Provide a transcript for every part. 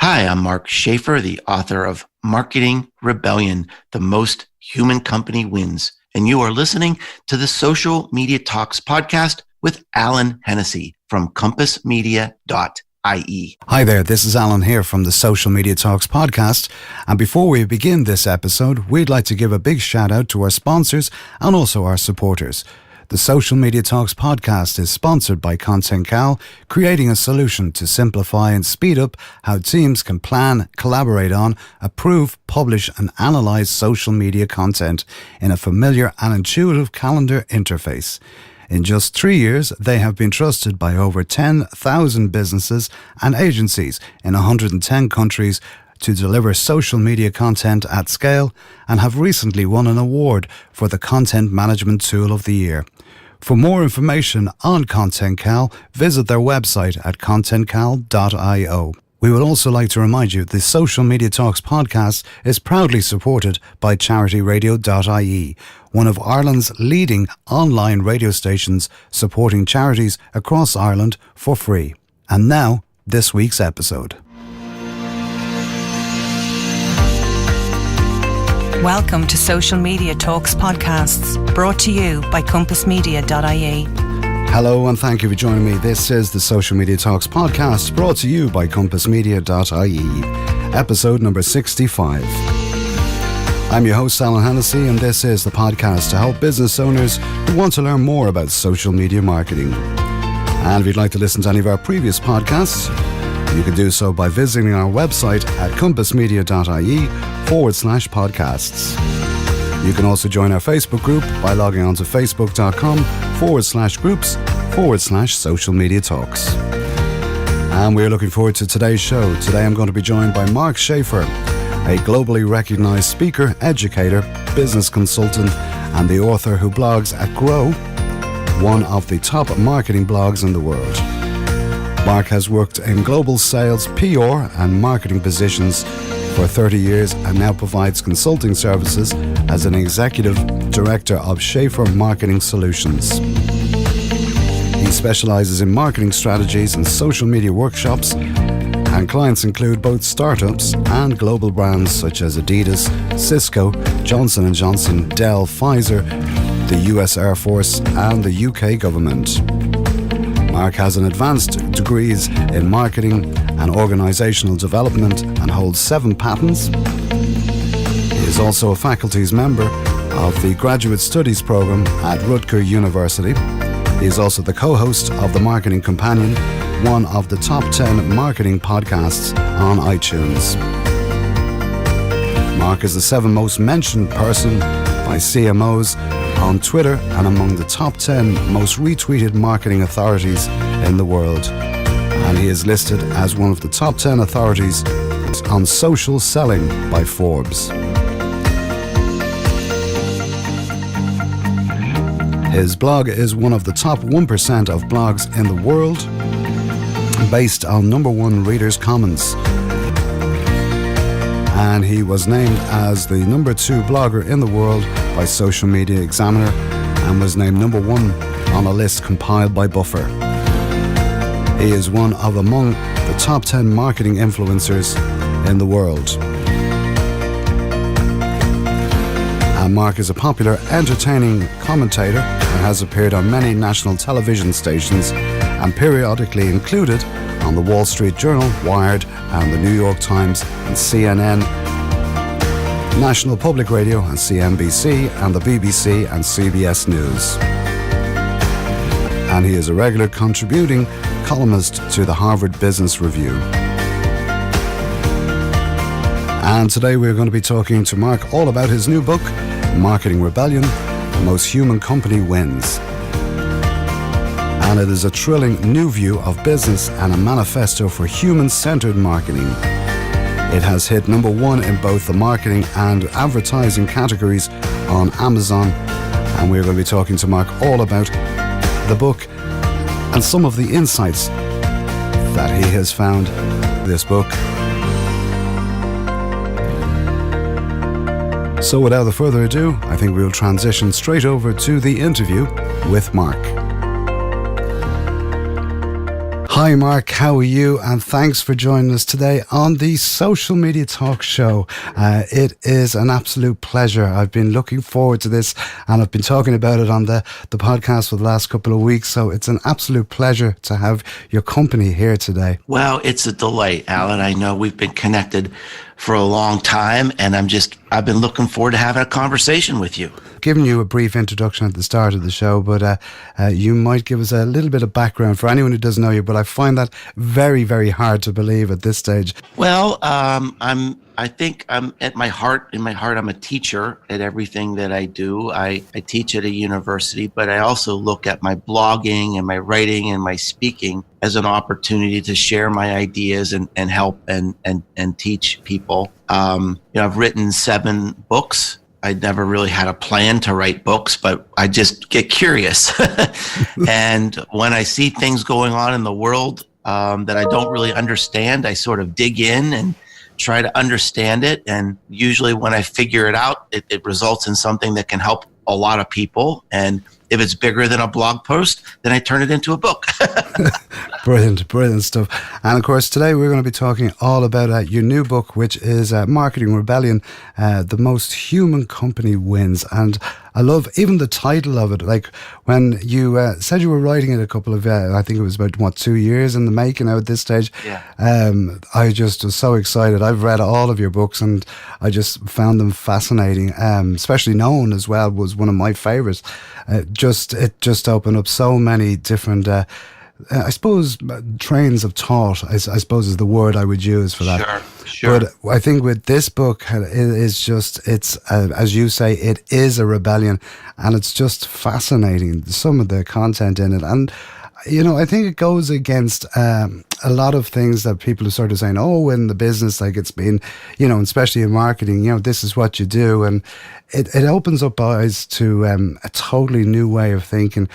Hi, I'm Mark Schaefer, the author of Marketing Rebellion, The Most Human Company Wins. And you are listening to the Social Media Talks podcast with Alan Hennessy from compassmedia.ie. Hi there, this is Alan here from the Social Media Talks podcast. And before we begin this episode, we'd like to give a big shout out to our sponsors and also our supporters. The Social Media Talks podcast is sponsored by Content Cal, creating a solution to simplify and speed up how teams can plan, collaborate on, approve, publish and analyze social media content in a familiar and intuitive calendar interface. In just 3 years, they have been trusted by over 10,000 businesses and agencies in 110 countries to deliver social media content at scale and have recently won an award for the Content Management Tool of the Year. For more information on Content Cal, visit their website at contentcal.io. We would also like to remind you the Social Media Talks podcast is proudly supported by charityradio.ie, one of Ireland's leading online radio stations supporting charities across Ireland for free. And now, this week's episode. Welcome to Social Media Talks podcasts, brought to you by compassmedia.ie. Hello and thank you for joining me. This is the Social Media Talks podcast, brought to you by compassmedia.ie, episode number 65. I'm your host, Alan Hennessy, and this is the podcast to help business owners who want to learn more about social media marketing. And if you'd like to listen to any of our previous podcasts, you can do so by visiting our website at compassmedia.ie/podcasts. You can also join our Facebook group by logging on to facebook.com/groups/social media talks. And we're looking forward to today's show. Today I'm going to be joined by Mark Schaefer, a globally recognized speaker, educator, business consultant, and the author who blogs at Grow, one of the top marketing blogs in the world. Mark has worked in global sales, PR and marketing positions for 30 years and now provides consulting services as an executive director of Schaefer Marketing Solutions. He specializes in marketing strategies and social media workshops, and clients include both startups and global brands such as Adidas, Cisco, Johnson & Johnson, Dell, Pfizer, the US Air Force and the UK government. Mark has an advanced degrees in marketing and organizational development and holds 7 patents. He is also a faculty's member of the Graduate Studies program at Rutgers University. He is also the co-host of The Marketing Companion, one of the top 10 marketing podcasts on iTunes. Mark is the 7th most mentioned person by CMOs on Twitter and among the top 10 most retweeted marketing authorities in the world. And he is listed as one of the top 10 authorities on social selling by Forbes. His blog is one of the top 1% of blogs in the world, based on #1 readers' comments. And he was named as the #2 blogger in the world by Social Media Examiner and was named #1 on a list compiled by Buffer. He is one of among the top 10 marketing influencers in the world. And Mark is a popular, entertaining commentator and has appeared on many national television stations and periodically included on the Wall Street Journal, Wired, and the New York Times and CNN, National Public Radio and CNBC, and the BBC and CBS News. And he is a regular contributing columnist to the Harvard Business Review. And today we're going to be talking to Mark all about his new book, Marketing Rebellion, The Most Human Company Wins. And it is a thrilling new view of business and a manifesto for human-centered marketing. It has hit #1 in both the marketing and advertising categories on Amazon, and we're going to be talking to Mark all about the book and some of the insights that he has found in this book. So without further ado, I think we'll transition straight over to the interview with Mark. Hi Mark, how are you? And thanks for joining us today on the Social Media Talk Show. It is an absolute pleasure. I've been looking forward to this, and I've been talking about it on the podcast for the last couple of weeks. So it's an absolute pleasure to have your company here today. Well, it's a delight, Alan. I know we've been connected for a long time, and I've been looking forward to having a conversation with you. Given you a brief introduction at the start of the show, but you might give us a little bit of background for anyone who doesn't know you, but I find that very, very hard to believe at this stage. Well, I think I'm in my heart, I'm a teacher at everything that I do. I teach at a university, but I also look at my blogging and my writing and my speaking as an opportunity to share my ideas and help and teach people. I've written 7 books. I never really had a plan to write books, but I just get curious. And when I see things going on in the world that I don't really understand, I sort of dig in and try to understand it. And usually when I figure it out, it results in something that can help a lot of people. And if it's bigger than a blog post, then I turn it into a book. Brilliant stuff. And of course, today we're going to be talking all about your new book, which is Marketing Rebellion, The Most Human Company Wins. And I love even the title of it. Like when you said you were writing it a couple of, I think it was about, 2 years in the making now at this stage. Yeah. I just was so excited. I've read all of your books and I just found them fascinating. Especially Known as well was one of my favorites. It just opened up so many different, I suppose, trains of thought, I suppose is the word I would use for that. Sure. But I think with this book, it's as you say, it is a rebellion, and it's just fascinating, some of the content in it. And, I think it goes against a lot of things that people are sort of saying, oh, in the business, like it's been, especially in marketing, this is what you do. And it opens up eyes to a totally new way of thinking.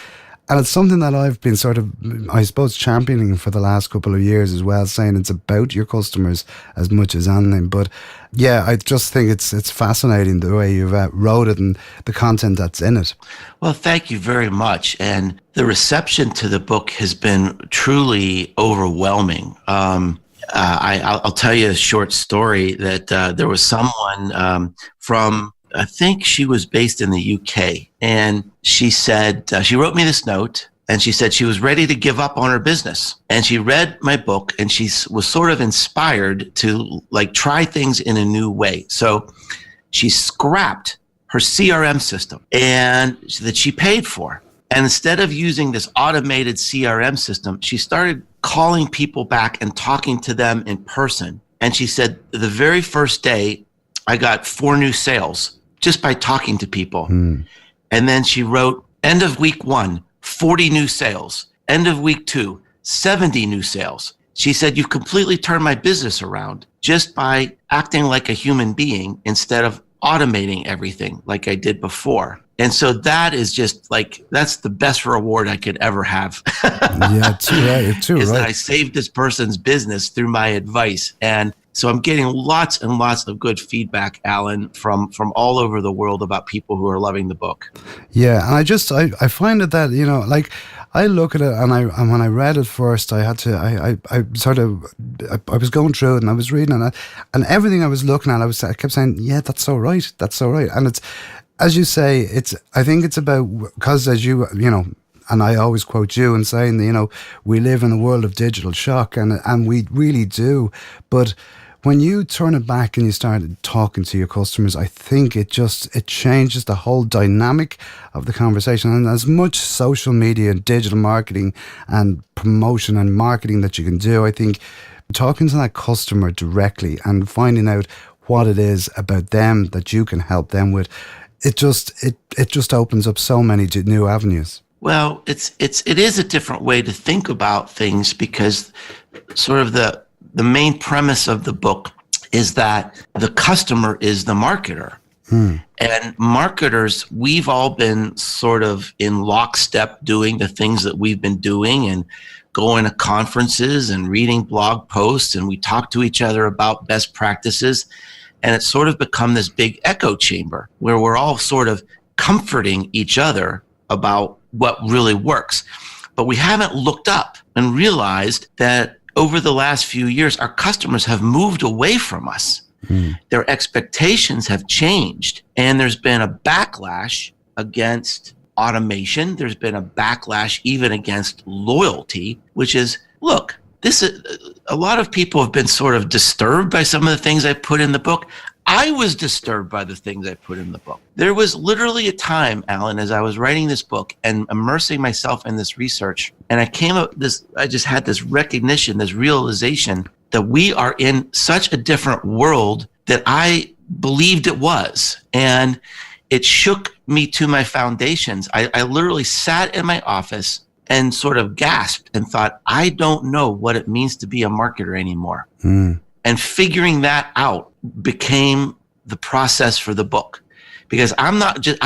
And it's something that I've been sort of, I suppose, championing for the last couple of years as well, saying it's about your customers as much as anything. But yeah, I just think it's fascinating the way you've wrote it and the content that's in it. Well, thank you very much. And the reception to the book has been truly overwhelming. I'll tell you a short story that there was someone from, I think she was based in the UK, and she said, she wrote me this note, and she said she was ready to give up on her business. And she read my book, and she was sort of inspired to try things in a new way. So she scrapped her CRM system and that she paid for. And instead of using this automated CRM system, she started calling people back and talking to them in person. And she said, the very first day, I got 4 new sales just by talking to people. And then she wrote, end of week 1, 40 new sales. End of week 2, 70 new sales. She said, you've completely turned my business around just by acting like a human being instead of automating everything like I did before. And so that is just that's the best reward I could ever have. Yeah, too right. That I saved this person's business through my advice. And so I'm getting lots and lots of good feedback, Alan, from all over the world about people who are loving the book. Yeah, and I find it that, I look at it and when I read it first, I had to, I was going through it and I was reading it and everything I was looking at, I kept saying, yeah, that's so right. And it's, as you say, I think it's about, because as and I always quote you and saying, we live in a world of digital shock and we really do. But when you turn it back and you start talking to your customers, I think it changes the whole dynamic of the conversation. And as much social media and digital marketing and promotion and marketing that you can do, I think talking to that customer directly and finding out what it is about them that you can help them with, it just opens up so many new avenues. Well, it is a different way to think about things, because sort of the main premise of the book is that the customer is the marketer. And marketers, we've all been sort of in lockstep doing the things that we've been doing and going to conferences and reading blog posts, and we talk to each other about best practices. And it's sort of become this big echo chamber where we're all sort of comforting each other about what really works. But we haven't looked up and realized that over the last few years, our customers have moved away from us. Their expectations have changed, and there's been a backlash against automation. There's been a backlash even against loyalty, which is, look, a lot of people have been sort of disturbed by some of the things I put in the book. I was disturbed by the things I put in the book. There was literally a time, Alan, as I was writing this book and immersing myself in this research, and I just had this recognition, this realization that we are in such a different world that I believed it was. And it shook me to my foundations. I literally sat in my office and sort of gasped and thought, I don't know what it means to be a marketer anymore. And figuring that out became the process for the book. Because I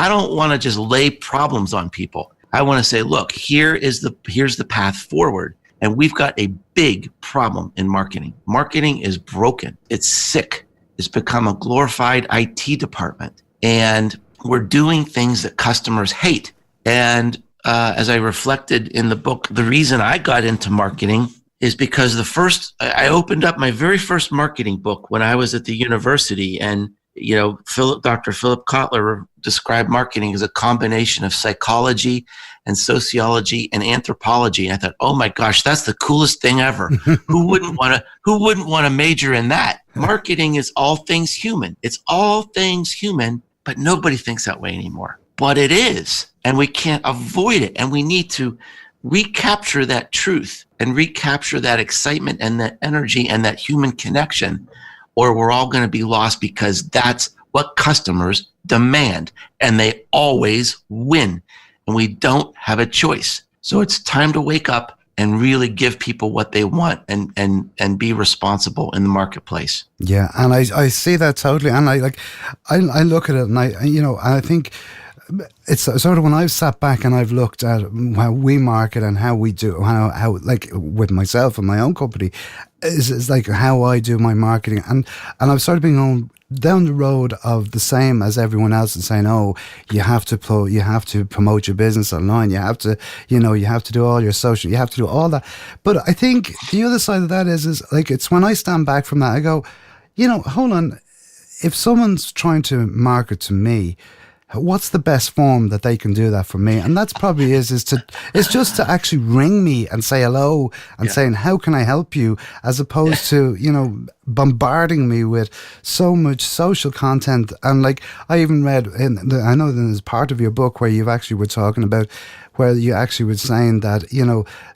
don't want to just lay problems on people. I want to say, look, here's the path forward. And we've got a big problem in marketing. Marketing is broken. It's sick. It's become a glorified IT department. And we're doing things that customers hate. And as I reflected in the book, the reason I got into marketing is because I opened up my very first marketing book when I was at the university. And, Dr. Philip Kotler described marketing as a combination of psychology and sociology and anthropology. And I thought, oh my gosh, that's the coolest thing ever. Who wouldn't want to major in that? Marketing is all things human. It's all things human, but nobody thinks that way anymore. But it is, and we can't avoid it. And we need to recapture that truth and recapture that excitement and that energy and that human connection, or we're all going to be lost, because that's what customers demand, and they always win. And we don't have a choice. So it's time to wake up and really give people what they want and be responsible in the marketplace. Yeah, and I see that totally. And I look at it and I think it's sort of when I've sat back and I've looked at how we market and how we do, how like with myself and my own company, is like how I do my marketing. And I've sort of been going down the road of the same as everyone else and saying, oh, you have to promote your business online. You have to do all your social, you have to do all that. But I think the other side of that is like, it's when I stand back from that, I go, hold on, if someone's trying to market to me, what's the best form that they can do that for me? And that's probably is just to actually ring me and say hello and saying, how can I help you? As opposed to, bombarding me with so much social content. And like, I even read, I know there's part of your book where you actually were talking about, where you actually were saying that,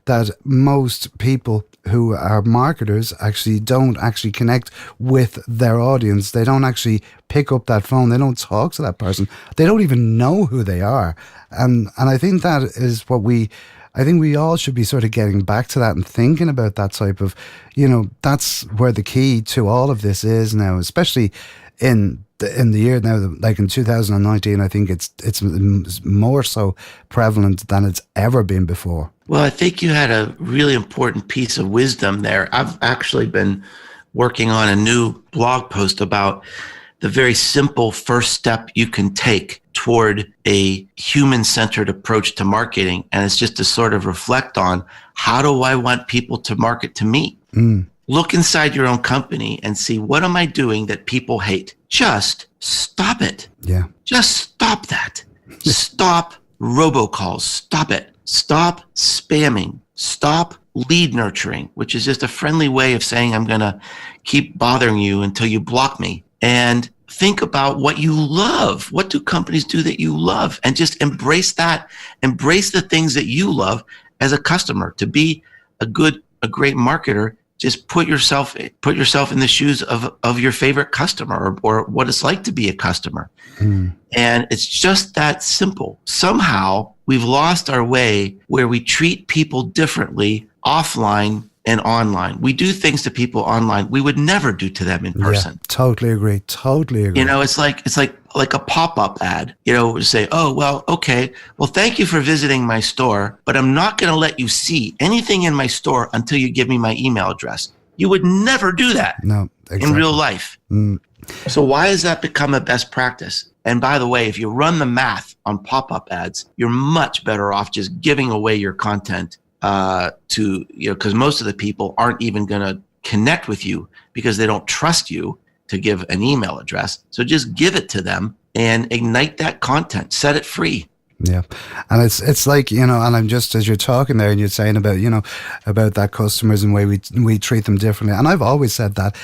that most people who are marketers actually don't actually connect with their audience. They don't actually pick up that phone. They don't talk to that person. They don't even know who they are. And I think that is what I think we all should be sort of getting back to that and thinking about that type of, that's where the key to all of this is now, especially in the year now, like in 2019, I think it's more so prevalent than it's ever been before. Well, I think you had a really important piece of wisdom there. I've actually been working on a new blog post about the very simple first step you can take toward a human-centered approach to marketing. And it's just to sort of reflect on, how do I want people to market to me? Look inside your own company and see, what am I doing that people hate? Just stop it. Yeah. Just stop that. Stop robocalls. Stop it. Stop spamming. Stop lead nurturing, which is just a friendly way of saying, I'm going to keep bothering you until you block me. And think about what you love. What do companies do that you love? And just embrace that. Embrace the things that you love as a customer. To be a great marketer, just put yourself in the shoes of your favorite customer, or what it's like to be a customer. And it's just that simple. Somehow we've lost our way where we treat people differently offline and online. We do things to people online we would never do to them in person. Yeah, totally agree. It's like a pop-up ad, say, oh, well, okay, well, thank you for visiting my store, but I'm not going to let you see anything in my store until you give me my email address. You would never do that. No, exactly. In real life. So why has that become a best practice? And by the way, if you run the math on pop-up ads, you're much better off just giving away your content because most of the people aren't even going to connect with you because they don't trust you to give an email address. So just give it to them and ignite that content, set it free. Yeah. And it's like, and I'm just, as you're talking there and you're saying about, about that customers and the way we treat them differently. And I've always said that,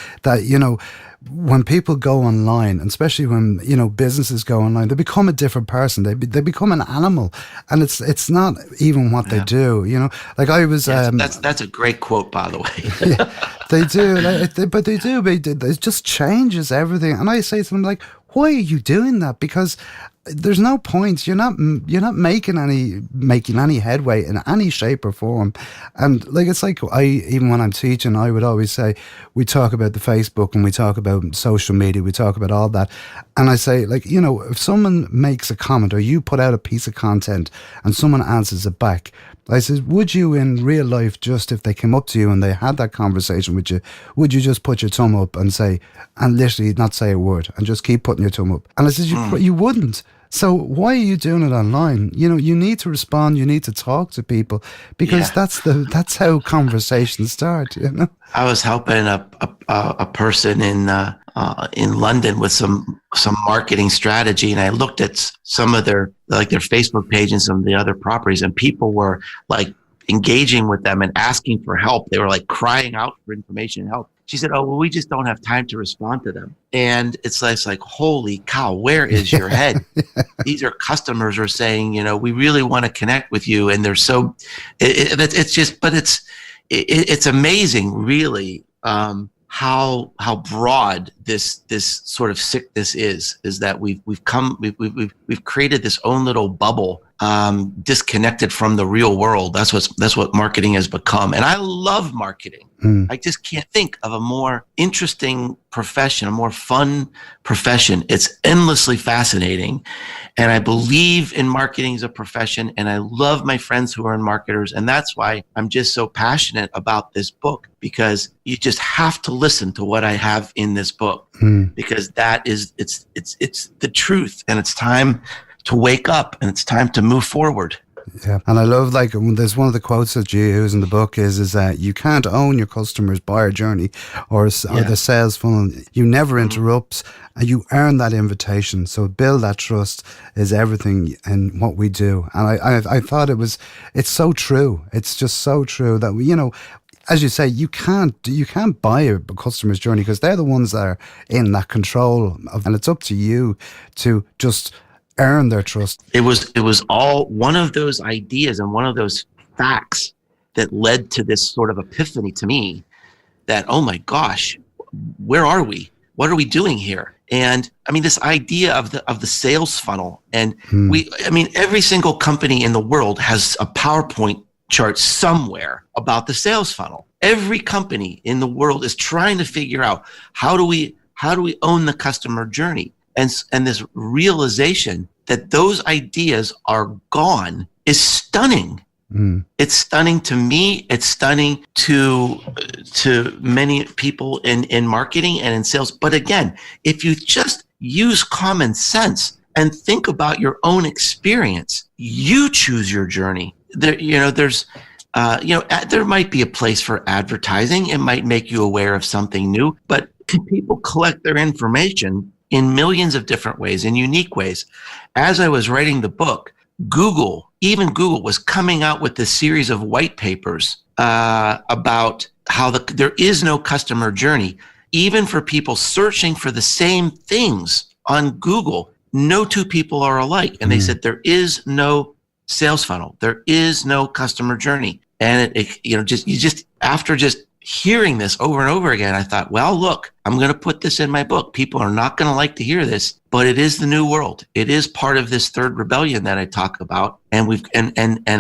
when people go online, and especially when, businesses go online, they become a different person. They become an animal, and it's not even what they do, like I was, that's a great quote, by the way. Yeah, they do, but it just changes everything. And I say to them, like, why are you doing that? Because there's no point. You're not making any headway in any shape or form. And like, it's like, even when I'm teaching, I would always say, we talk about the Facebook and we talk about social media, we talk about all that. And I say, like, if someone makes a comment or you put out a piece of content and someone answers it back, I says, would you in real life, just if they came up to you and they had that conversation with you, would you just put your thumb up and say, and literally not say a word and just keep putting your thumb up? And I says, you wouldn't. So why are you doing it online? You need to respond. You need to talk to people, because that's how conversations start. I was helping a person in London with some marketing strategy, and I looked at some of their Facebook page and some of the other properties, and people were like engaging with them and asking for help. They were like crying out for information and help. She said, "Oh, well, we just don't have time to respond to them." And it's like, holy cow, where is your head? These are customers are saying, we really want to connect with you. And they're so, it's amazing, really, how broad this sort of sickness is that we've created this own little bubble, disconnected from the real world. That's what marketing has become. And I love marketing. I just can't think of a more interesting profession, a more fun profession. It's endlessly fascinating. And I believe in marketing as a profession, and I love my friends who are marketers. And that's why I'm just so passionate about this book, because you just have to listen to what I have in this book, because that is, it's the truth, and it's time to wake up, and it's time to move forward. Yeah, and I love, like, there's one of the quotes that you use in the book is that you can't own your customer's buyer journey or the sales funnel. You never interrupt, and you earn that invitation. So build that trust is everything in what we do. And I thought it's so true. It's just so true that as you say, you can't buy a customer's journey, because they're the ones that are in that control of, and it's up to you to just earn their trust. It was all one of those ideas and one of those facts that led to this sort of epiphany to me that, oh my gosh, where are we? What are we doing here? And I mean, this idea of the sales funnel, and every single company in the world has a PowerPoint chart somewhere about the sales funnel. Every company in the world is trying to figure out how do we own the customer journey. And this realization that those ideas are gone is stunning. It's stunning to me. It's stunning to many people in marketing and in sales. But again, if you just use common sense and think about your own experience, you choose your journey. There might be a place for advertising. It might make you aware of something new, but people collect their information in millions of different ways, in unique ways. As I was writing the book, Google was coming out with this series of white papers about how there is no customer journey. Even for people searching for the same things on Google, no two people are alike. And they said there is no sales funnel. There is no customer journey. And after hearing this over and over again, I thought, well, look, I'm going to put this in my book. People are not going to like to hear this, but it is the new world. It is part of this third rebellion that I talk about. And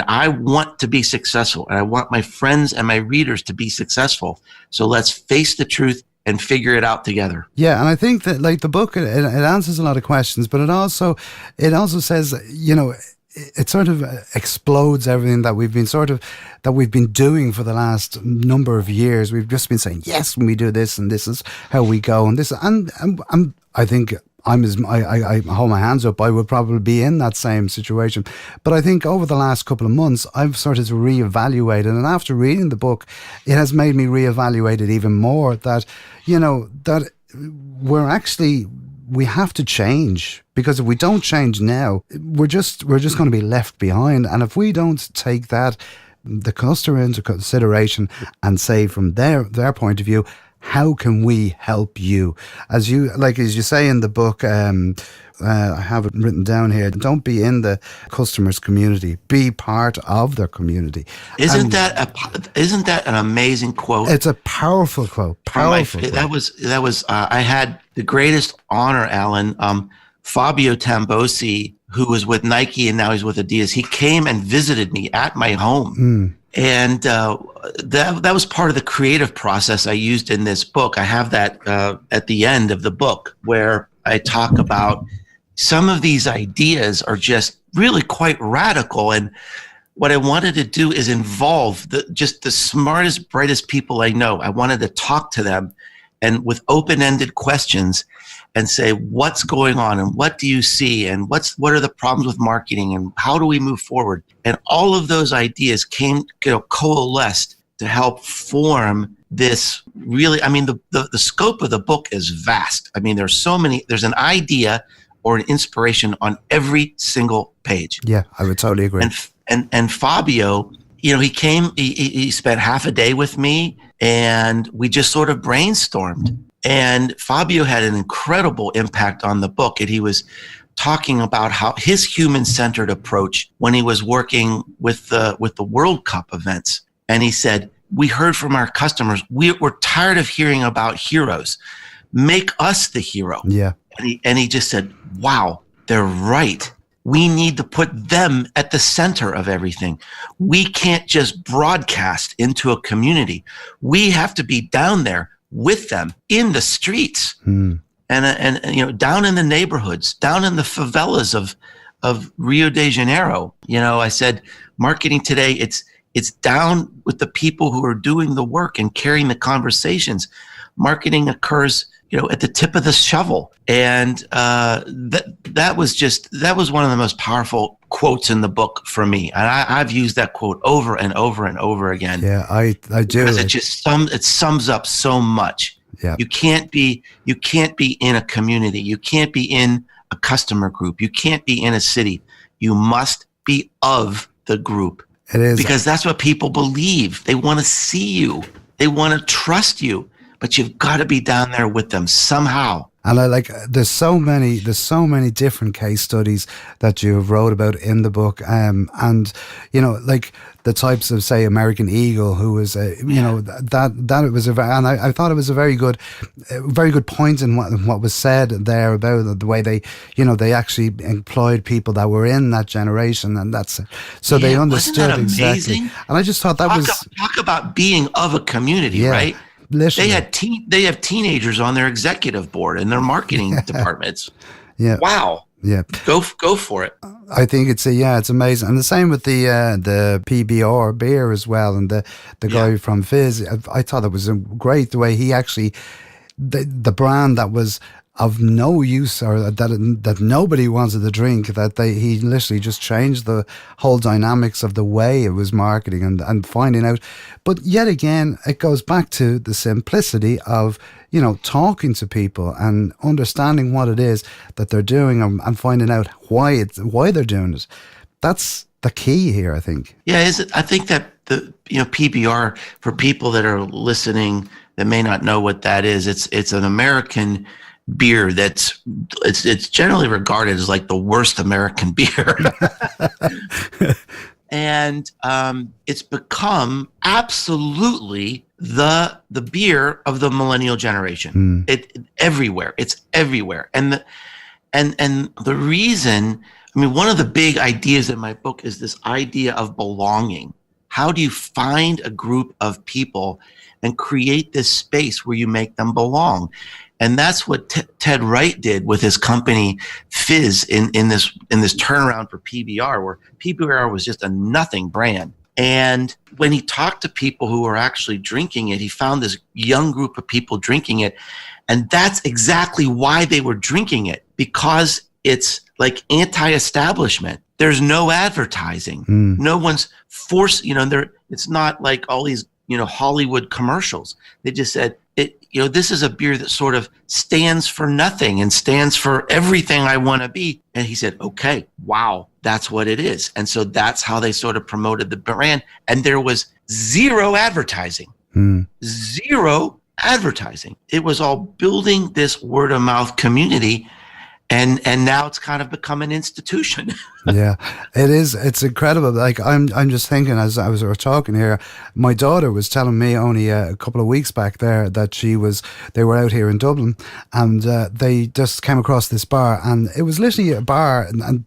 I want to be successful, and I want my friends and my readers to be successful. So let's face the truth and figure it out together. Yeah, and I think that, like, the book, it answers a lot of questions, but it also says, it sort of explodes everything that we've been doing for the last number of years. We've just been saying yes when we do this, and this is how we go, and this, and I think I hold my hands up, I would probably be in that same situation. But I think over the last couple of months, I've started to reevaluate it. And after reading the book, it has made me reevaluate it even more that, that we have to change, because if we don't change now, we're just going to be left behind. And if we don't take the customer into consideration and say from their point of view, how can we help you? As you say in the book, I have it written down here, don't be in the customer's community, be part of their community. Isn't that an amazing quote? It's a powerful quote. That was I had the greatest honor, Alan. Fabio Tambosi, who was with Nike and now he's with Adidas, he came and visited me at my home. And that was part of the creative process I used in this book. I have that at the end of the book, where I talk about some of these ideas are just really quite radical. And what I wanted to do is involve just the smartest, brightest people I know. I wanted to talk to them and with open-ended questions and say, what's going on and what do you see and what are the problems with marketing and how do we move forward? And all of those ideas coalesced to help form this really, the scope of the book is vast. There's an idea or an inspiration on every single page. Yeah, I would totally agree. And Fabio, he came, he spent half a day with me and we just sort of brainstormed. And Fabio had an incredible impact on the book. And he was talking about how his human-centered approach when he was working with the World Cup events. And he said, we heard from our customers, we're tired of hearing about heroes. Make us the hero. Yeah. And he just said, wow, they're right. We need to put them at the center of everything. We can't just broadcast into a community. We have to be down there with them in the streets and down in the neighborhoods, down in the favelas of Rio de Janeiro. I said, marketing today, it's down with the people who are doing the work and carrying the conversations. Marketing occurs, at the tip of the shovel. And that was one of the most powerful quotes in the book for me. And I've used that quote over and over and over again. Yeah, I do. Because it sums up so much. Yeah. You can't be in a community. You can't be in a customer group. You can't be in a city. You must be of the group. It is. Because that's what people believe. They want to see you. They want to trust you. But you've got to be down there with them somehow. And there's so many different case studies that you have wrote about in the book. And the types of, say, American Eagle, who was, that it was and I thought it was a very good point in what was said there about the way they actually employed people that were in that generation, and they understood exactly. And I just thought talk about being of a community, right? Literally. They have teenagers on their executive board and their marketing departments. Yeah. Wow. Yeah. Go for it. I think it's amazing. And the same with the PBR beer as well. And the guy from Fizz, I thought it was great the way he actually, the brand that was of no use or that nobody wanted to drink, he literally just changed the whole dynamics of the way it was marketing and finding out. But yet again, it goes back to the simplicity of, talking to people and understanding what it is that they're doing and finding out why they're doing it. That's the key here, I think. Yeah, I think that the PBR, for people that are listening that may not know what that is, it's an American beer it's generally regarded as like the worst American beer. And it's become absolutely the beer of the millennial generation. Everywhere. It's everywhere. And the reason, one of the big ideas in my book is this idea of belonging. How do you find a group of people and create this space where you make them belong? And that's what Ted Wright did with his company Fizz in this turnaround for PBR, where PBR was just a nothing brand. And when he talked to people who were actually drinking it, he found this young group of people drinking it, And that's exactly why they were drinking it, because it's like anti-establishment. There's no advertising. No one's forced, it's not like all these, Hollywood commercials. They just said, this is a beer that sort of stands for nothing and stands for everything I want to be. And he said, okay, wow, that's what it is. And so that's how they sort of promoted the brand. And there was zero advertising. Zero advertising. It was all building this word of mouth community. And now it's kind of become an institution. Yeah, it is. It's incredible. Like I'm just thinking as we were talking here, my daughter was telling me only a couple of weeks back there that they were out here in Dublin, and they just came across this bar, and it was literally a bar, and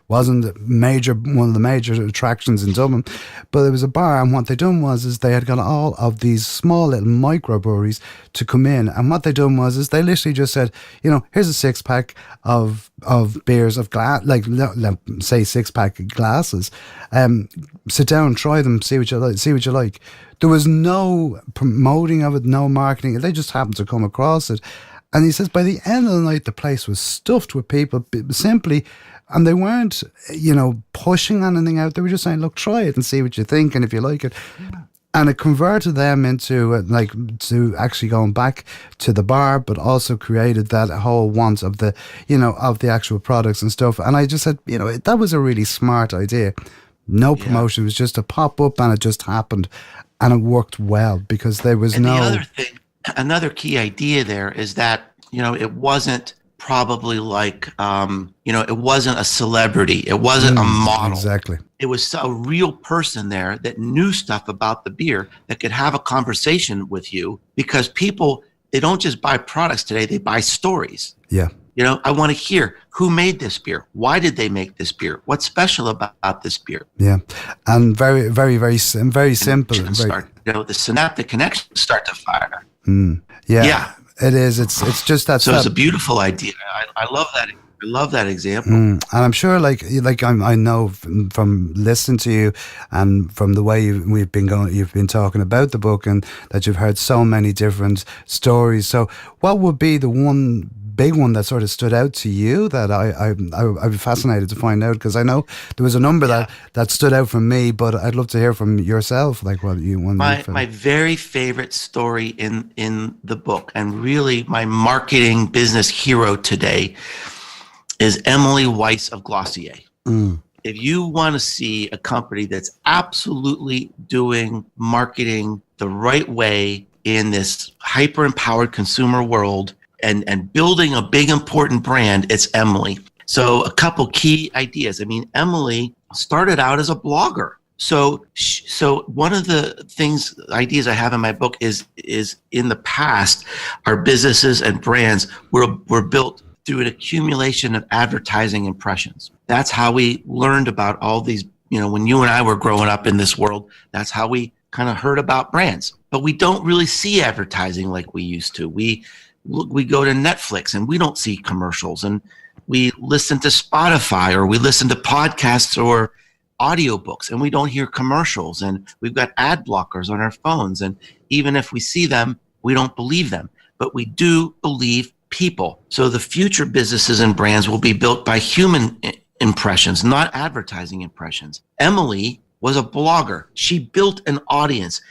wasn't one of the major attractions in Dublin, but it was a bar, and what they done was they had got all of these small little microbreweries to come in, and what they done was they literally just said, here's a 6-pack of beers of glass, like say 6-pack glasses, sit down, try them, see what you like. There was no promoting of it, no marketing. They just happened to come across it, and he says by the end of the night the place was stuffed with people simply. And they weren't, pushing anything out. They were just saying, look, try it and see what you think and if you like it. Yeah. And it converted them into to actually going back to the bar, but also created that whole want of the, of the actual products and stuff. And I just said, that was a really smart idea. No promotion. It was just a pop up and it just happened. And it worked well because there was the other thing, another key idea there is that, it wasn't probably like, it wasn't a celebrity. It wasn't a model. Exactly. It was a real person there that knew stuff about the beer that could have a conversation with you, because people, they don't just buy products today. They buy stories. Yeah. I want to hear who made this beer. Why did they make this beer? What's special about this beer? Yeah. And very, very, very simple. The synaptic connections start to fire. Yeah. It is. It's just that. So it's a beautiful idea. I love that. I love that example. And I'm sure, I know from listening to you and from the way you've been talking about the book, and that you've heard so many different stories. So, what would be the one big one that sort of stood out to you that I'd be fascinated to find out, because I know there was a number that stood out for me, but I'd love to hear from yourself, like what you want. My very favorite story in the book, and really my marketing business hero today, is Emily Weiss of Glossier. If you want to see a company that's absolutely doing marketing the right way in this hyper-empowered consumer world, and building a big, important brand, it's Emily. So a couple key ideas. Emily started out as a blogger. So one of the ideas I have in my book is in the past, our businesses and brands were built through an accumulation of advertising impressions. That's how we learned about all these, when you and I were growing up in this world, that's how we kind of heard about brands. But we don't really see advertising like we used to. We go to Netflix and we don't see commercials, and we listen to Spotify, or we listen to podcasts or audiobooks, and we don't hear commercials, and we've got ad blockers on our phones, and even if we see them, we don't believe them, but we do believe people. So the future businesses and brands will be built by human impressions, not advertising impressions. Emily was a blogger. She built an audience.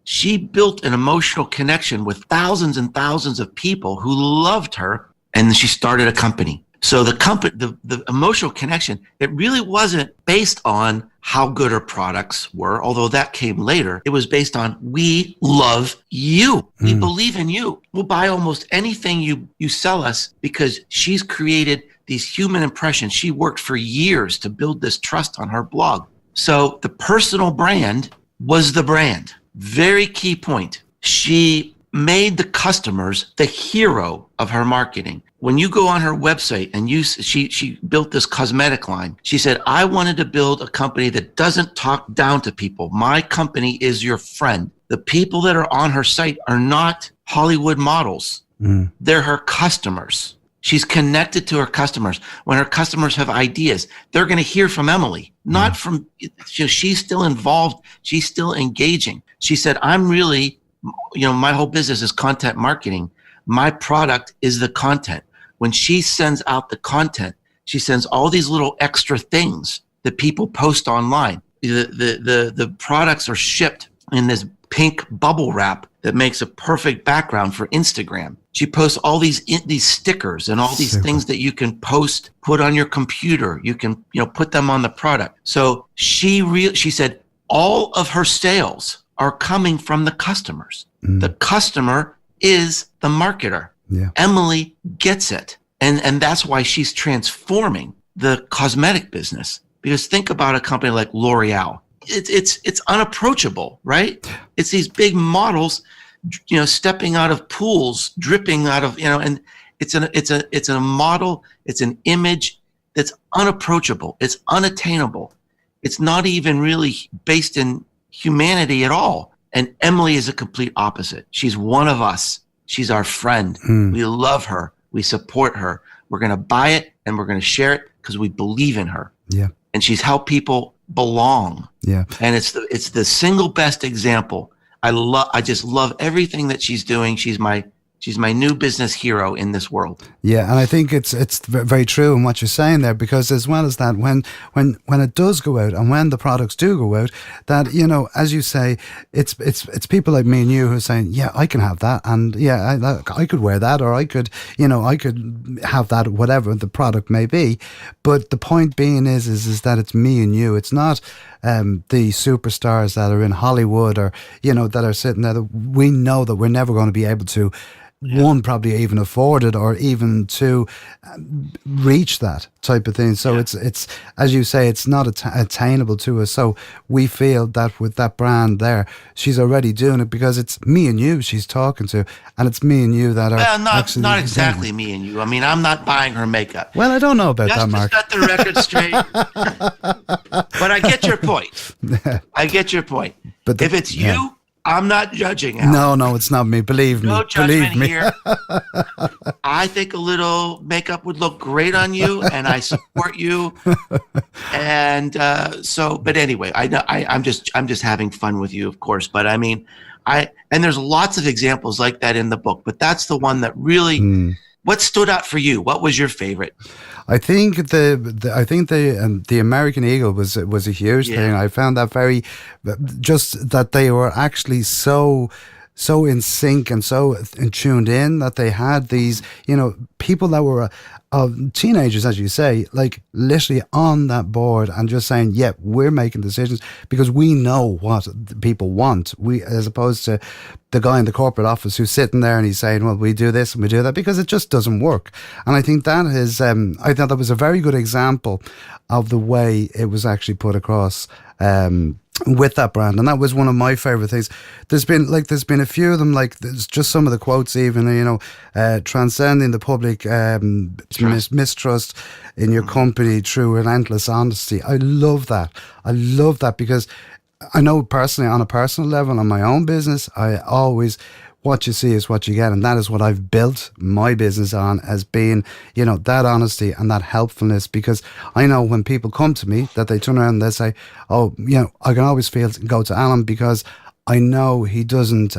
She built an emotional connection with thousands and thousands of people who loved her, and she started a company. So the emotional connection, it really wasn't based on how good her products were, although that came later. It was based on, we love you. We believe in you. We'll buy almost anything you sell us, because she's created these human impressions. She worked for years to build this trust on her blog. So the personal brand was the brand. Very key point. She made the customers the hero of her marketing. When you go on her website and she built this cosmetic line, she said, I wanted to build a company that doesn't talk down to people. My company is your friend. The people that are on her site are not Hollywood models. They're her customers. She's connected to her customers. When her customers have ideas, they're going to hear from Emily, not from, she's still involved. She's still engaging. She said, I'm really, my whole business is content marketing. My product is the content. When she sends out the content, she sends all these little extra things that people post online. The products are shipped in this pink bubble wrap that makes a perfect background for Instagram. She posts all these stickers and all these things that you can post, put on your computer. You can, put them on the product. So she said all of her sales are coming from the customers. The customer is the marketer. Yeah. Emily gets it. And that's why she's transforming the cosmetic business. Because think about a company like L'Oreal. It's unapproachable, right? It's these big models, stepping out of pools, dripping out of, and it's a model, it's an image that's unapproachable. It's unattainable. It's not even really based in humanity at all. And Emily is a complete opposite. She's one of us. She's our friend. We love her. We support her. We're going to buy it and we're going to share it because we believe in her. Yeah. And she's helped people belong. Yeah. And it's the single best example. I just love everything that she's doing. She's my new business hero in this world. Yeah, and I think it's very true in what you're saying there, because as well as that, when it does go out and when the products do go out, that, as you say, it's people like me and you who are saying, yeah, I can have that, and yeah, I could wear that, or I could have that, whatever the product may be. But the point being is that it's me and you. It's not the superstars that are in Hollywood or that are sitting there. That we know that we're never going to be able to. One, probably even afford it, or even to reach that type of thing. So it's as you say, it's not attainable to us. So we feel that with that brand there, she's already doing it because it's me and you she's talking to, and it's me and you that are not exactly me and you. I mean, I'm not buying her makeup. Well, I don't know about that, Mark. Just set the record straight. But I get your point. I get your point. But if it's you, I'm not judging. Alan. No, it's not me. Believe me. No judgment here. I think a little makeup would look great on you, and I support you. And but anyway, I'm just having fun with you, of course. But I mean, and there's lots of examples like that in the book. But that's the one that really. What stood out for you? What was your favorite? I think the American Eagle was a huge thing. I found that very, just that they were actually so in sync and so tuned in that they had these people that were teenagers, as you say, like literally on that board and just saying, yeah, we're making decisions because we know what people want. We, as opposed to the guy in the corporate office who's sitting there and he's saying, well, we do this and we do that, because it just doesn't work. And I think that is, I thought that was a very good example of the way it was actually put across, with that brand. And that was one of my favorite things. There's been a few of them, like there's just some of the quotes even, transcending the public mistrust in your company through relentless honesty. I love that because I know personally, on a personal level, on my own business, I always, what you see is what you get. And that is what I've built my business on, as being, that honesty and that helpfulness. Because I know when people come to me that they turn around and they say, oh, I can always go to Alan because I know he doesn't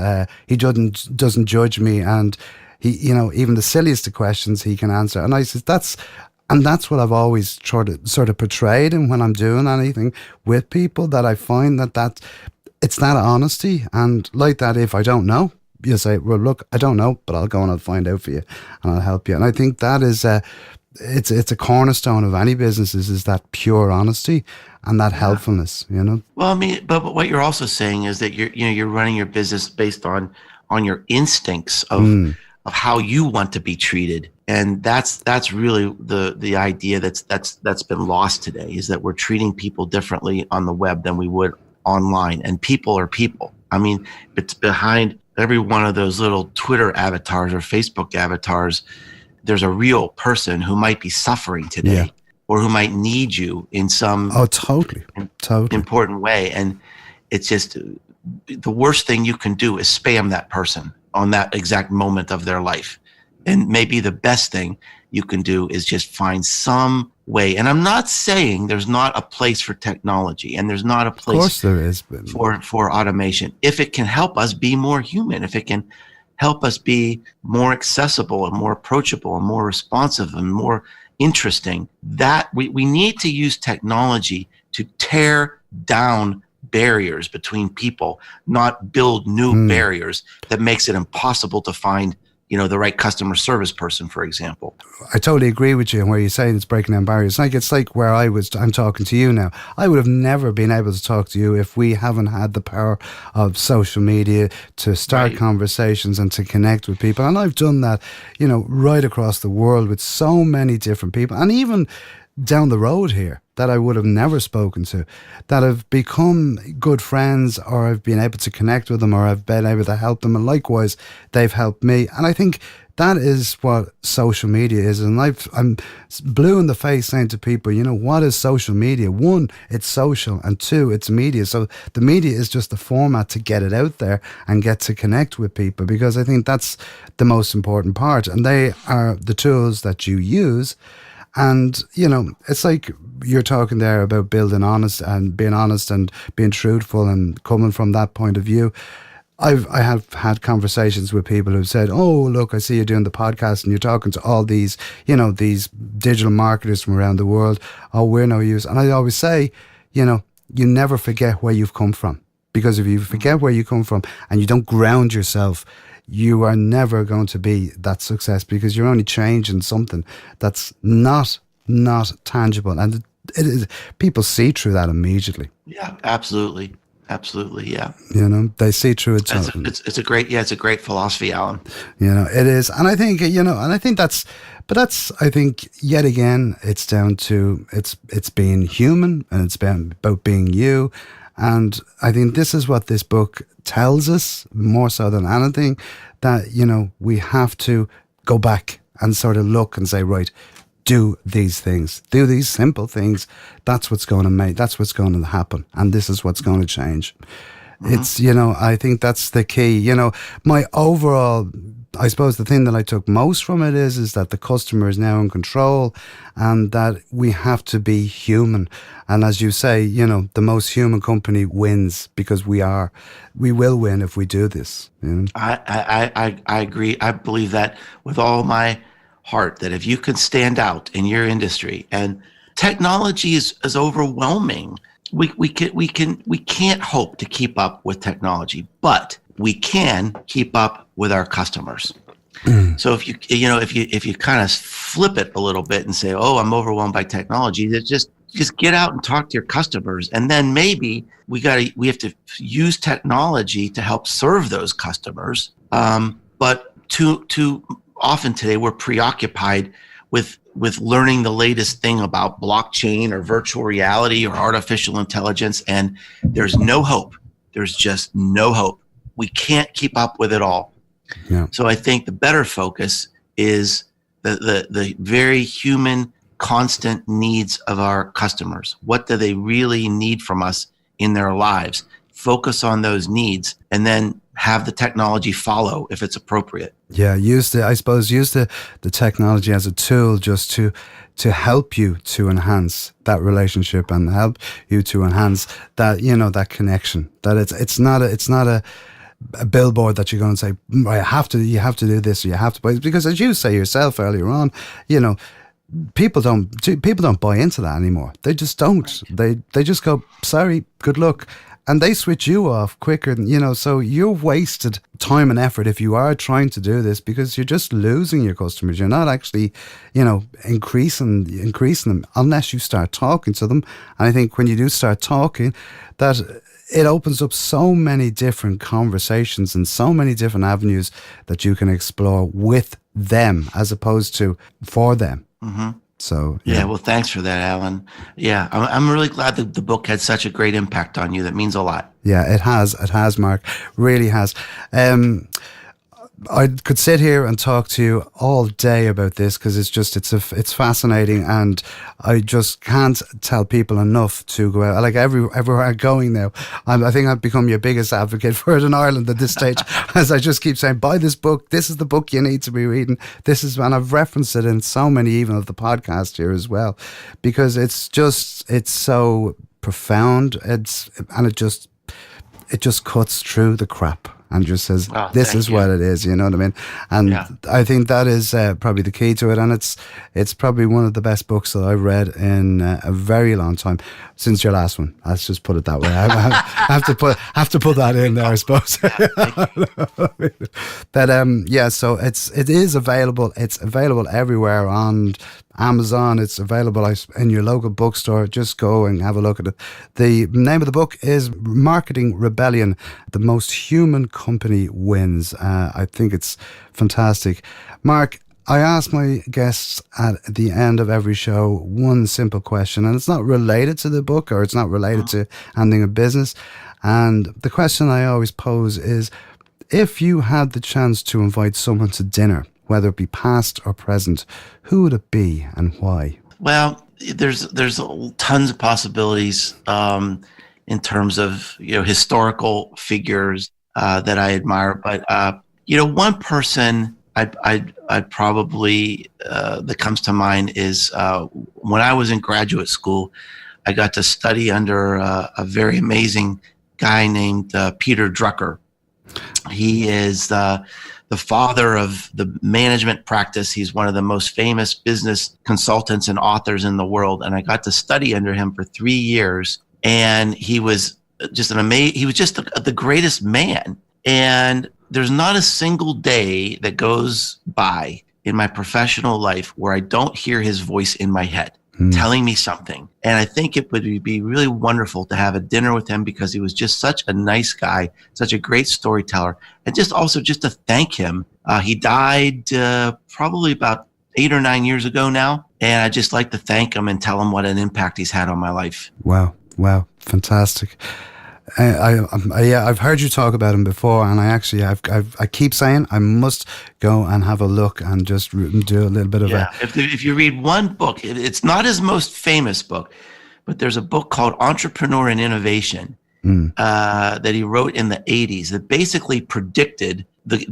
judge me. And he, even the silliest of questions he can answer. And I said, that's what I've always tried to sort of portrayed. And when I'm doing anything with people, that I find that it's that honesty. And like that, if I don't know, you say, well, look, I don't know, but I'll go and I'll find out for you and I'll help you. And I think that is it's a cornerstone of any businesses, is that pure honesty and that helpfulness, Well, I mean, but what you're also saying is that you're running your business based on your instincts of how you want to be treated. And that's really the idea that's been lost today, is that we're treating people differently on the web than we would online. And people are people. I mean, it's behind every one of those little Twitter avatars or Facebook avatars, there's a real person who might be suffering today, or who might need you in some totally important way. And it's just the worst thing you can do is spam that person on that exact moment of their life. And maybe the best thing you can do is just find some way. And I'm not saying there's not a place for technology, and there's not a place, of course there is, for automation. If it can help us be more human, if it can help us be more accessible and more approachable and more responsive and more interesting. That we need to use technology to tear down barriers between people, not build new barriers that makes it impossible to find, the right customer service person, for example. I totally agree with you. And where you're saying it's breaking down barriers, it's like where I'm talking to you now. I would have never been able to talk to you if we haven't had the power of social media to start conversations and to connect with people. And I've done that, right across the world with so many different people, and even down the road here that I would have never spoken to, that have become good friends, or I've been able to connect with them, or I've been able to help them, and likewise they've helped me. And I think that is what social media is. And I'm blue in the face saying to people, what is social media? One, it's social, and two, it's media. So the media is just the format to get it out there and get to connect with people, because I think that's the most important part. And they are the tools that you use. And, it's like you're talking there about being honest and being truthful and coming from that point of view. I have had conversations with people who've said, oh, look, I see you're doing the podcast and you're talking to all these, these digital marketers from around the world. Oh, we're no use. And I always say, you never forget where you've come from. Because if you forget where you come from and you don't ground yourself, you are never going to be that success, because you're only changing something that's not tangible. And it is, people see through that immediately. Yeah, absolutely. Absolutely. Yeah. They see through it. It's a great philosophy, Alan. It is. And I think, I think yet again, it's down to, it's being human, and it's about being you. And I think this is what this book tells us, more so than anything, that, we have to go back and sort of look and say, right, do these things, do these simple things. That's what's going to happen. And this is what's going to change. It's, I think that's the key. My overall, I suppose the thing that I took most from it is that the customer is now in control, and that we have to be human. And as you say, the most human company wins, because we will win if we do this. I agree. I believe that with all my heart, that if you can stand out in your industry, and technology is overwhelming, we can't hope to keep up with technology, but we can keep up with our customers. So if you kind of flip it a little bit and say, oh, I'm overwhelmed by technology, that just get out and talk to your customers. And then maybe we have to use technology to help serve those customers. But too often today, we're preoccupied with learning the latest thing about blockchain or virtual reality or artificial intelligence. And there's no hope. There's just no hope. We can't keep up with it all. Yeah. So I think the better focus is the very human, constant needs of our customers. What do they really need from us in their lives? Focus on those needs, and then have the technology follow if it's appropriate. Yeah, use the technology as a tool just to help you to enhance that relationship and help you to enhance that, that connection. That it's not a billboard that you're going to say, you have to do this, or you have to buy, because as you say yourself earlier on, people don't buy into that anymore. They just don't. They just go, sorry, good luck. And they switch you off quicker than, so you've wasted time and effort if you are trying to do this, because you're just losing your customers. You're not actually, increasing them unless you start talking to them. And I think when you do start talking, that it opens up so many different conversations and so many different avenues that you can explore with them as opposed to for them. Mm-hmm. So yeah, well, thanks for that, Alan. Yeah, I'm really glad that the book had such a great impact on you. That means a lot. Yeah, it has, Mark, really has. I could sit here and talk to you all day about this, because it's fascinating, and I just can't tell people enough to go out. Like everywhere I'm going now, I think I've become your biggest advocate for it in Ireland at this stage, as I just keep saying, buy this book. This is the book you need to be reading. And I've referenced it in so many even of the podcast here as well, because it's so profound. It just cuts through the crap. and just says, Oh, this is what it is, you know what I mean? And I think that is probably the key to it. And it's probably one of the best books that I've read in a very long time, since your last one. Let's just put it that way. I have to put that in there, I suppose. But so it is available. It's available everywhere on Amazon. It's available in your local bookstore. Just go and have a look at it. The name of the book is Marketing Rebellion: The Most Human Company Wins. I think it's fantastic. Mark, I ask my guests at the end of every show one simple question, and it's not related to the book, or it's not related to anything of business. And the question I always pose is, if you had the chance to invite someone to dinner, whether it be past or present, who would it be and why? Well, there's tons of possibilities in terms of historical figures that I admire, but one person I'd probably that comes to mind is when I was in graduate school, I got to study under a very amazing guy named Peter Drucker. He is the father of the management practice. He's one of the most famous business consultants and authors in the world. And I got to study under him for 3 years. And he was just the greatest man. And there's not a single day that goes by in my professional life where I don't hear his voice in my head telling me something. And I think it would be really wonderful to have a dinner with him, because he was just such a nice guy, such a great storyteller, and just to thank him. He died probably about 8 or 9 years ago now. And I'd just like to thank him and tell him what an impact he's had on my life. Wow. Fantastic. I've heard you talk about him before, and I keep saying I must go and have a look and just do a little bit of If you read one book, it's not his most famous book, but there's a book called Entrepreneur and Innovation that he wrote in the 80s that basically predicted the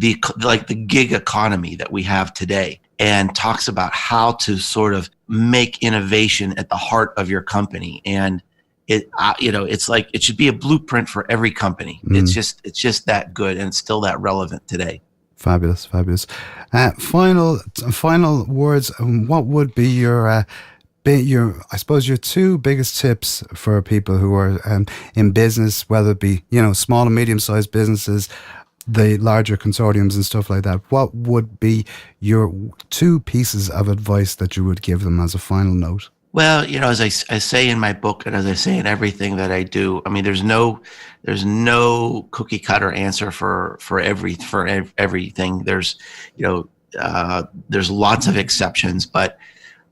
gig economy that we have today, and talks about how to sort of make innovation at the heart of your company. And it's like it should be a blueprint for every company. It's just that good, and it's still that relevant today. Fabulous. Final words. What would be your your 2 biggest tips for people who are in business, whether it be small and medium sized businesses, the larger consortiums and stuff like that? What would be your 2 pieces of advice that you would give them as a final note? Well, as I say in my book, and as I say in everything that I do, I mean, there's no cookie cutter answer for everything. There's lots of exceptions, but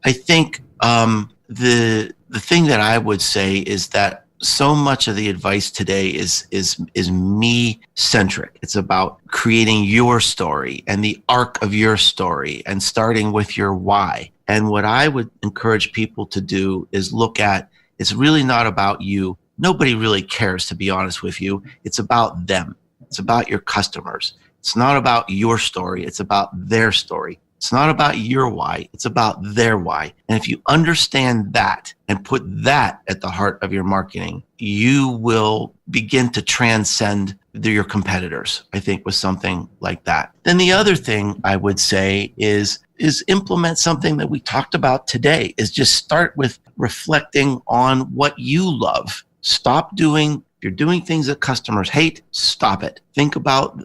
I think the thing that I would say is that so much of the advice today is me centric. It's about creating your story and the arc of your story, and starting with your why. And what I would encourage people to do is look at, it's really not about you. Nobody really cares, to be honest with you. It's about them. It's about your customers. It's not about your story. It's about their story. It's not about your why. It's about their why. And if you understand that and put that at the heart of your marketing, you will begin to transcend your competitors, I think, with something like that. Then the other thing I would say is implement something that we talked about today, is just start with reflecting on what you love. Stop doing, if you're doing things that customers hate, stop it. Think about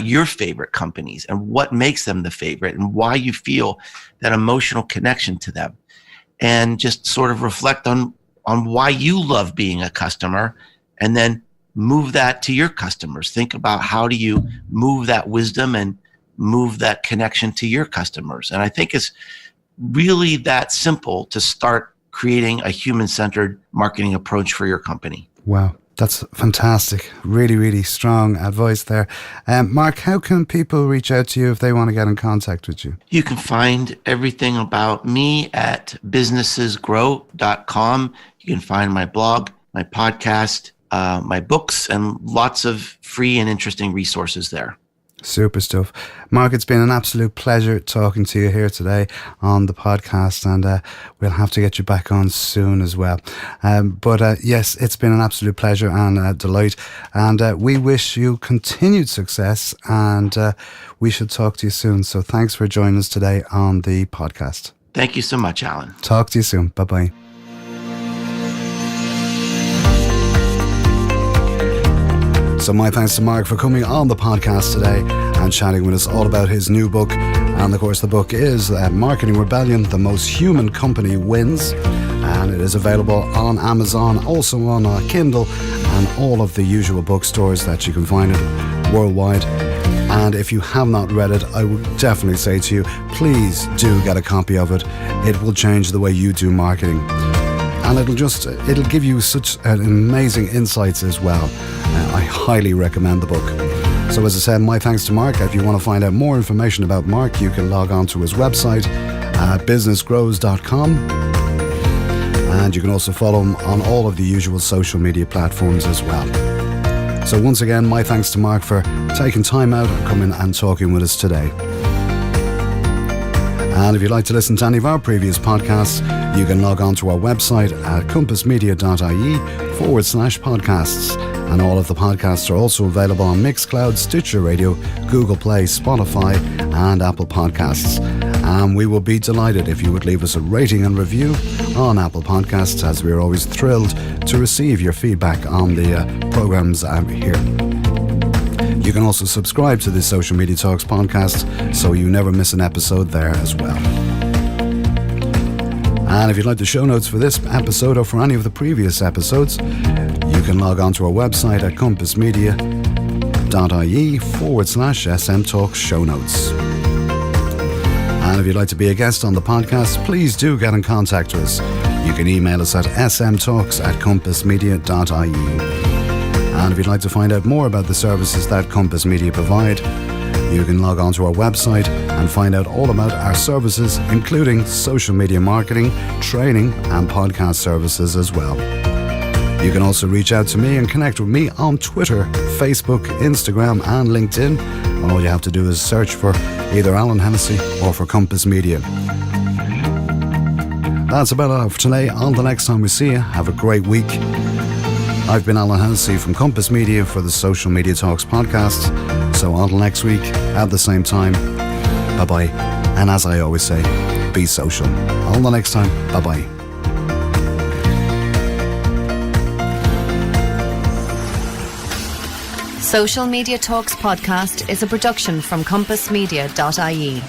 your favorite companies and what makes them the favorite, and why you feel that emotional connection to them. And just sort of reflect on why you love being a customer, and then move that to your customers. Think about, how do you move that wisdom and move that connection to your customers. And I think it's really that simple to start creating a human-centered marketing approach for your company. Wow, that's fantastic. Really, really strong advice there. Mark, how can people reach out to you if they want to get in contact with you? You can find everything about me at businessesgrow.com. You can find my blog, my podcast, my books, and lots of free and interesting resources there. Super stuff. Mark, it's been an absolute pleasure talking to you here today on the podcast, and we'll have to get you back on soon as well. But yes, it's been an absolute pleasure and a delight, and we wish you continued success, and we should talk to you soon. So thanks for joining us today on the podcast. Thank you so much, Alan. Talk to you soon. Bye-bye. So my thanks to Mark for coming on the podcast today and chatting with us all about his new book. And of course the book is Marketing Rebellion, The Most Human Company Wins. And it is available on Amazon, also on Kindle and all of the usual bookstores that you can find it worldwide. And if you have not read it, I would definitely say to you, please do get a copy of it. It will change the way you do marketing. And it'll give you such amazing insights as well. I highly recommend the book. So as I said, my thanks to Mark. If you want to find out more information about Mark, you can log on to his website, businessgrows.com. And you can also follow him on all of the usual social media platforms as well. So once again, my thanks to Mark for taking time out and coming and talking with us today. And if you'd like to listen to any of our previous podcasts, you can log on to our website at compassmedia.ie/podcasts. And all of the podcasts are also available on Mixcloud, Stitcher Radio, Google Play, Spotify, and Apple Podcasts. And we will be delighted if you would leave us a rating and review on Apple Podcasts, as we are always thrilled to receive your feedback on the programs here. You can also subscribe to the Social Media Talks podcast so you never miss an episode there as well. And if you'd like the show notes for this episode or for any of the previous episodes, you can log on to our website at compassmedia.ie/SM Talks show notes. And if you'd like to be a guest on the podcast, please do get in contact with us. You can email us at smtalks@compassmedia.ie. And if you'd like to find out more about the services that Compass Media provide, you can log on to our website and find out all about our services, including social media marketing, training, and podcast services as well. You can also reach out to me and connect with me on Twitter, Facebook, Instagram, and LinkedIn. All you have to do is search for either Alan Hennessy or for Compass Media. That's about it for today. Until the next time we see you, have a great week. I've been Alan Hennessy from Compass Media for the Social Media Talks podcast. So until next week, at the same time, bye-bye. And as I always say, be social. Until the next time, bye-bye. Social Media Talks podcast is a production from compassmedia.ie.